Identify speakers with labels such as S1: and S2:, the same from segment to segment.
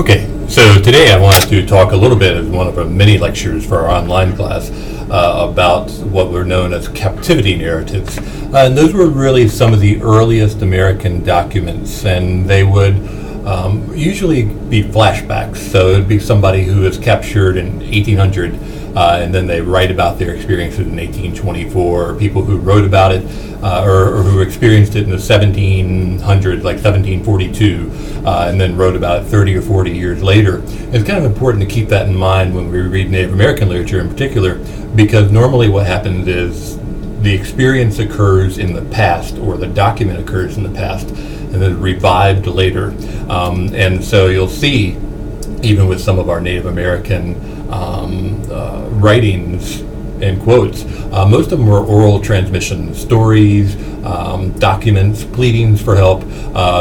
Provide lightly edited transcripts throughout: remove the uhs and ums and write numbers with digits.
S1: Okay, so today I wanted to talk a little bit as one of our mini lectures for our online class about what were known as captivity narratives. And those were really some of the earliest American documents, and they would usually be flashbacks. So it would be somebody who was captured in 1800, and then they write about their experiences in 1824, or people who wrote about it or who experienced it in the 1700s, like 1742, and then wrote about it 30 or 40 years later. It's kind of important to keep that in mind when we read Native American literature in particular, because normally what happens is the experience occurs in the past, or the document occurs in the past, and then revived later. And so you'll see, even with some of our Native American writings and quotes, most of them were oral transmissions, stories, documents, pleadings for help,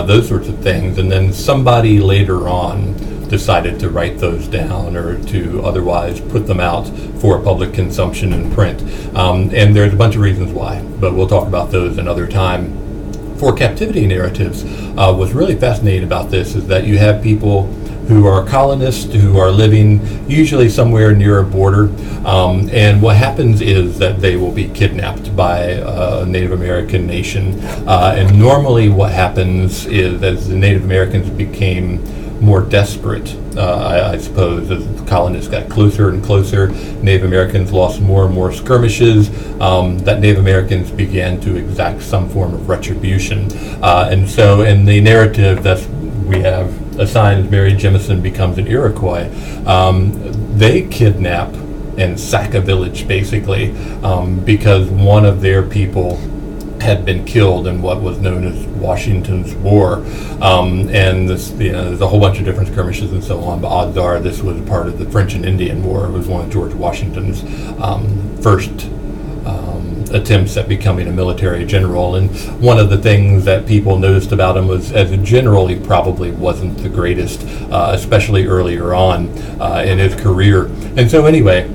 S1: those sorts of things. And then somebody later on decided to write those down or to otherwise put them out for public consumption in print. And there's a bunch of reasons why, but we'll talk about those another time. For captivity narratives, what's really fascinating about this is that you have people who are colonists who are living usually somewhere near a border, and what happens is that they will be kidnapped by a Native American nation. And normally what happens is, as the Native Americans became more desperate, I suppose, as the colonists got closer and closer, Native Americans lost more and more skirmishes, that Native Americans began to exact some form of retribution. And so in the narrative that we have assigned as Mary Jemison becomes an Iroquois, they kidnap and sack a village, basically, because one of their people had been killed in what was known as Washington's War, and this, there's a whole bunch of different skirmishes and so on, but odds are this was part of the French and Indian War. It was one of George Washington's first attempts at becoming a military general, and one of the things that people noticed about him was, as a general, he probably wasn't the greatest, especially earlier on in his career. And so anyway,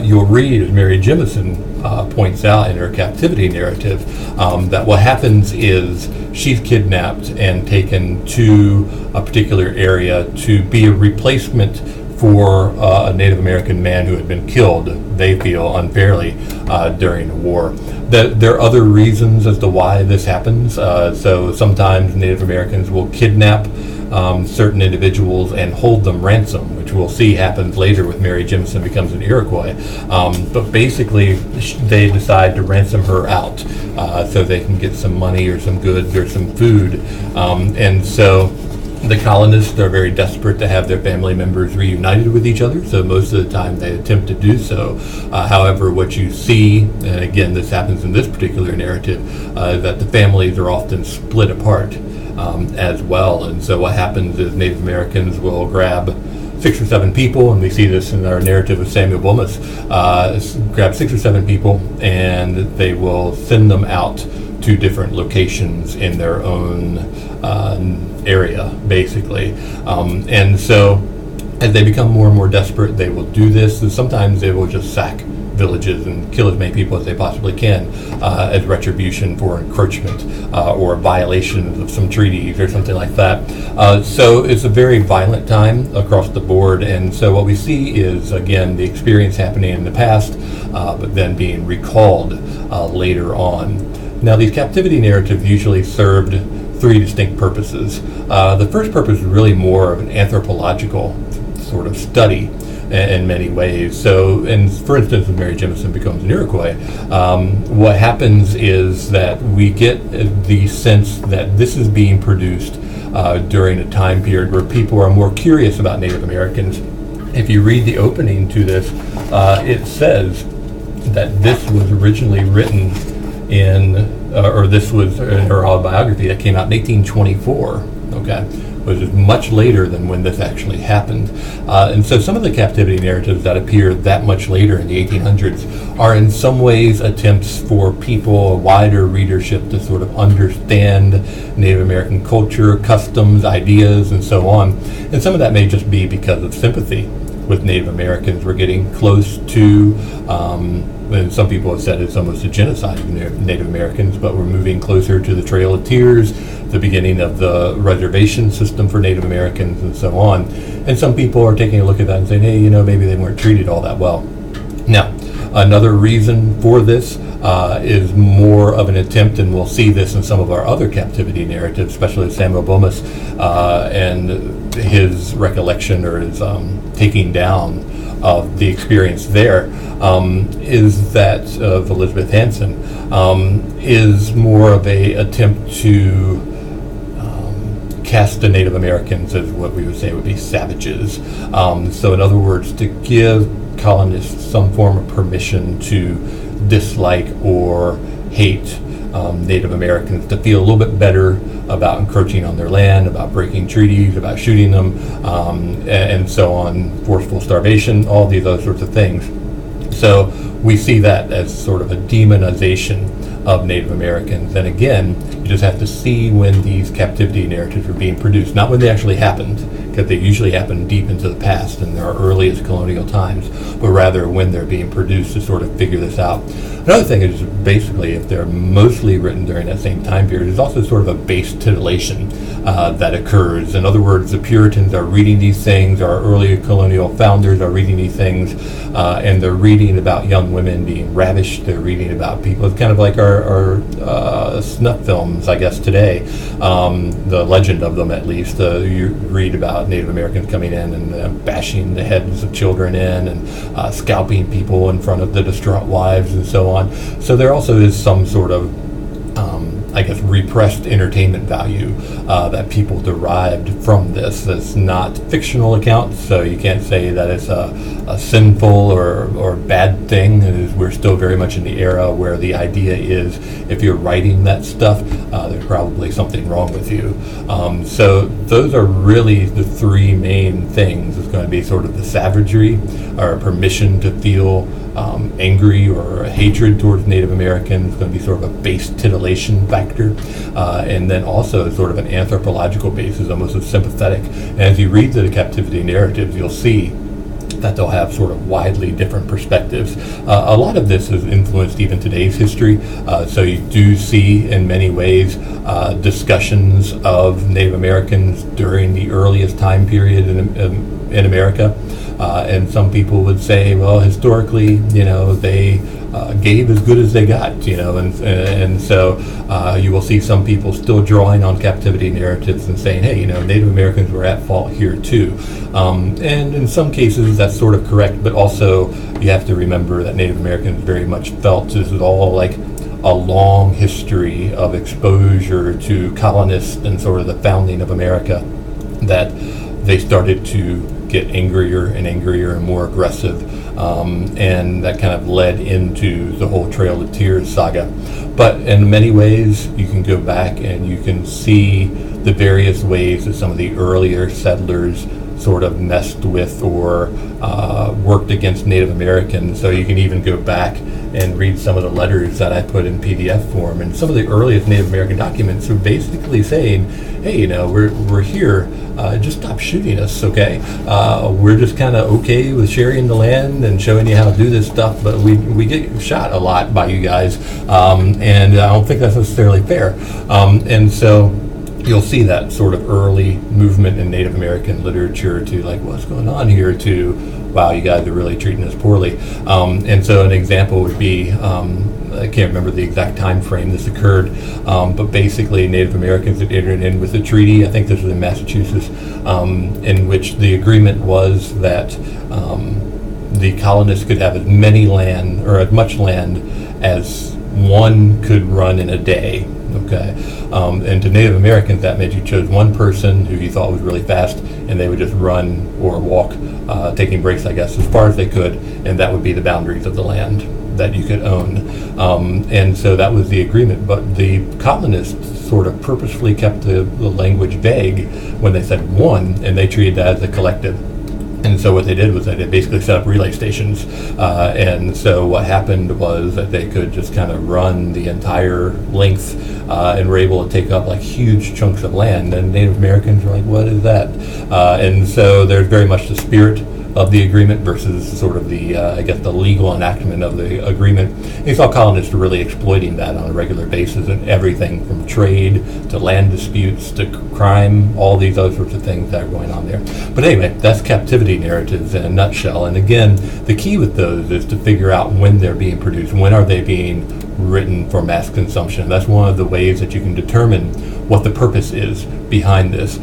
S1: you'll read, as Mary Jemison points out in her captivity narrative, that what happens is she's kidnapped and taken to a particular area to be a replacement for a Native American man who had been killed, they feel, unfairly during the war. There are other reasons as to why this happens. So sometimes Native Americans will kidnap certain individuals and hold them ransom, which we'll see happens later with Mary Jemison becomes an Iroquois. But basically, they decide to ransom her out so they can get some money or some goods or some food. And so the colonists are very desperate to have their family members reunited with each other, so most of the time they attempt to do so. However, what you see, and again this happens in this particular narrative, is that the families are often split apart as well. And so what happens is Native Americans will grab 6 or 7 people, and we see this in our narrative of Samuel Bomas, grab 6 or 7 people, and they will send them out to different locations in their own area, basically. And so as they become more and more desperate, they will do this, and sometimes they will just sack villages and kill as many people as they possibly can as retribution for encroachment or violations of some treaties or something like that. So it's a very violent time across the board, and so what we see is, again, the experience happening in the past, but then being recalled later on. Now, these captivity narratives usually served 3 distinct purposes. The first purpose is really more of an anthropological sort of study in many ways. So, and for instance, when Mary Jemison becomes an Iroquois, what happens is that we get the sense that this is being produced during a time period where people are more curious about Native Americans. If you read the opening to this, it says that this was originally written or this was in her autobiography that came out in 1824, okay, which is much later than when this actually happened. And so some of the captivity narratives that appear that much later in the 1800s are in some ways attempts for people, a wider readership, to sort of understand Native American culture, customs, ideas, and so on. And some of that may just be because of sympathy with Native Americans. We're getting close to, and some people have said it's almost a genocide of Native Americans, but we're moving closer to the Trail of Tears, the beginning of the reservation system for Native Americans, and so on. And some people are taking a look at that and saying, hey, maybe they weren't treated all that well. Now, another reason for this is more of an attempt, and we'll see this in some of our other captivity narratives, especially Samuel Bomas and his recollection or his taking down of the experience there, is that of Elizabeth Hanson, is more of a attempt to cast the Native Americans as what we would say would be savages. So in other words, to give colonists some form of permission to dislike or hate Native Americans, to feel a little bit better about encroaching on their land, about breaking treaties, about shooting them, and so on, forceful starvation, all these other sorts of things. So we see that as sort of a demonization of Native Americans. And again, you just have to see when these captivity narratives are being produced, not when they actually happened, because they usually happen deep into the past in our earliest colonial times, but rather when they're being produced to sort of figure this out. Another thing is basically if they're mostly written during that same time period, there's also sort of a base titillation that occurs. In other words, the Puritans are reading these things, our early colonial founders are reading these things, and they're reading about young women being ravished. They're reading about people. It's kind of like our snuff films, I guess, today. The legend of them, at least. You read about Native Americans coming in and bashing the heads of children in and scalping people in front of the distraught wives and so on. So there also is some sort of I guess, repressed entertainment value that people derived from this. It's not fictional accounts, so you can't say that it's a sinful or bad thing. We're still very much in the era where the idea is if you're writing that stuff, there's probably something wrong with you. So those are really the three main things. It's going to be sort of the savagery, or permission to feel angry or hatred towards Native Americans. It's going to be sort of a base titillation factor, and then also sort of an anthropological basis, almost a sympathetic. And as you read the captivity narratives, you'll see that they'll have sort of widely different perspectives. A lot of this has influenced even today's history, so you do see in many ways discussions of Native Americans during the earliest time period in America. And some people would say, well, historically, they gave as good as they got, and so you will see some people still drawing on captivity narratives and saying, hey, Native Americans were at fault here too. And in some cases that's sort of correct, but also you have to remember that Native Americans very much felt this is all like a long history of exposure to colonists and sort of the founding of America, that they started to get angrier and angrier and more aggressive, and that kind of led into the whole Trail of Tears saga. But in many ways, you can go back and you can see the various ways that some of the earlier settlers sort of messed with or worked against Native Americans. So you can even go back and read some of the letters that I put in PDF form, and some of the earliest Native American documents are basically saying, hey, we're here, just stop shooting us, okay? We're just kind of okay with sharing the land and showing you how to do this stuff, but we get shot a lot by you guys, and I don't think that's necessarily fair. And so you'll see that sort of early movement in Native American literature to like, what's going on here, to, wow, you guys are really treating us poorly. And so an example would be, I can't remember the exact time frame this occurred, but basically Native Americans had entered in with a treaty, I think this was in Massachusetts, in which the agreement was that the colonists could have as many land, or as much land as one could run in a day. Okay, and to Native Americans, that meant you chose one person who you thought was really fast, and they would just run or walk, taking breaks, I guess, as far as they could, and that would be the boundaries of the land that you could own. And so that was the agreement, but the colonists sort of purposefully kept the language vague when they said one, and they treated that as a collective. And so what they did was that they basically set up relay stations, and so what happened was that they could just kind of run the entire length, and were able to take up like huge chunks of land, and Native Americans were like, what is that? And so there's very much the spirit of the agreement versus sort of the, I guess, the legal enactment of the agreement. And you saw colonists really exploiting that on a regular basis, and everything from trade to land disputes to crime, all these other sorts of things that are going on there. But anyway, that's captivity narratives in a nutshell. And again, the key with those is to figure out when they're being produced, when are they being written for mass consumption. That's one of the ways that you can determine what the purpose is behind this.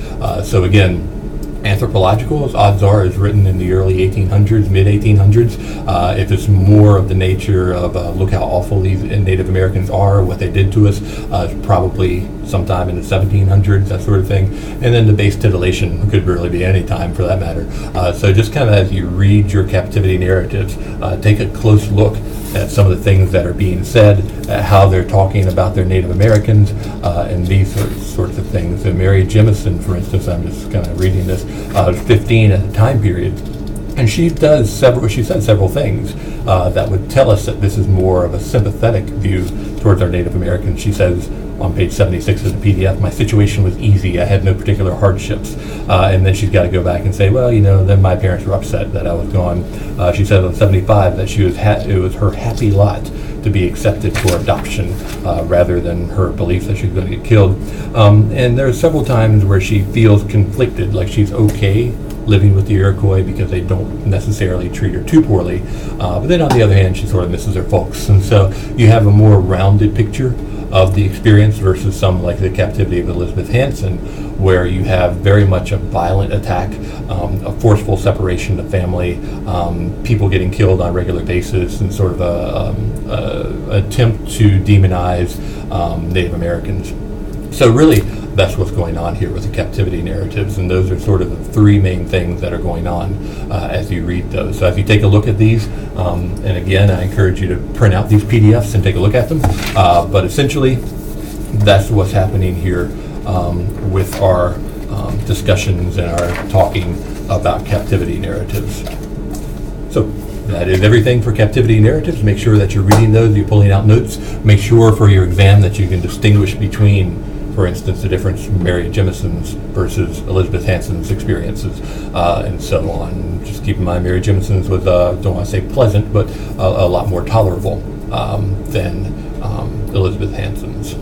S1: So again, Anthropologicals, odds are, is written in the early 1800s, mid 1800s. If it's more of the nature of look how awful these Native Americans are, what they did to us, probably sometime in the 1700s, that sort of thing. And then the base titillation could really be any time for that matter. So just kind of as you read your captivity narratives, take a close look at some of the things that are being said, at how they're talking about their Native Americans, and these sorts of things. And Mary Jemison, for instance, I'm just kind of reading this, 15 at the time period, and she said several things that would tell us that this is more of a sympathetic view towards our Native Americans. She says on page 76 of the PDF, my situation was easy. I had no particular hardships. And then she's got to go back and say, well, then my parents were upset that I was gone. She said on 75 that it was her happy lot to be accepted for adoption rather than her belief that she's going to get killed. And there are several times where she feels conflicted, like she's okay living with the Iroquois because they don't necessarily treat her too poorly. But then on the other hand, she sort of misses her folks. And so you have a more rounded picture of the experience versus some like the Captivity of Elizabeth Hanson, where you have very much a violent attack, a forceful separation of family, people getting killed on a regular basis, and sort of a attempt to demonize Native Americans. So really, that's what's going on here with the captivity narratives, and those are sort of the three main things that are going on as you read those. So as you take a look at these, and again, I encourage you to print out these PDFs and take a look at them, but essentially, that's what's happening here with our discussions and our talking about captivity narratives. So that is everything for captivity narratives. Make sure that you're reading those, you're pulling out notes. Make sure for your exam that you can distinguish between, for instance, the difference from Mary Jemison's versus Elizabeth Hanson's experiences, and so on. Just keep in mind, Mary Jemison's was, don't want to say pleasant, but a lot more tolerable than Elizabeth Hanson's.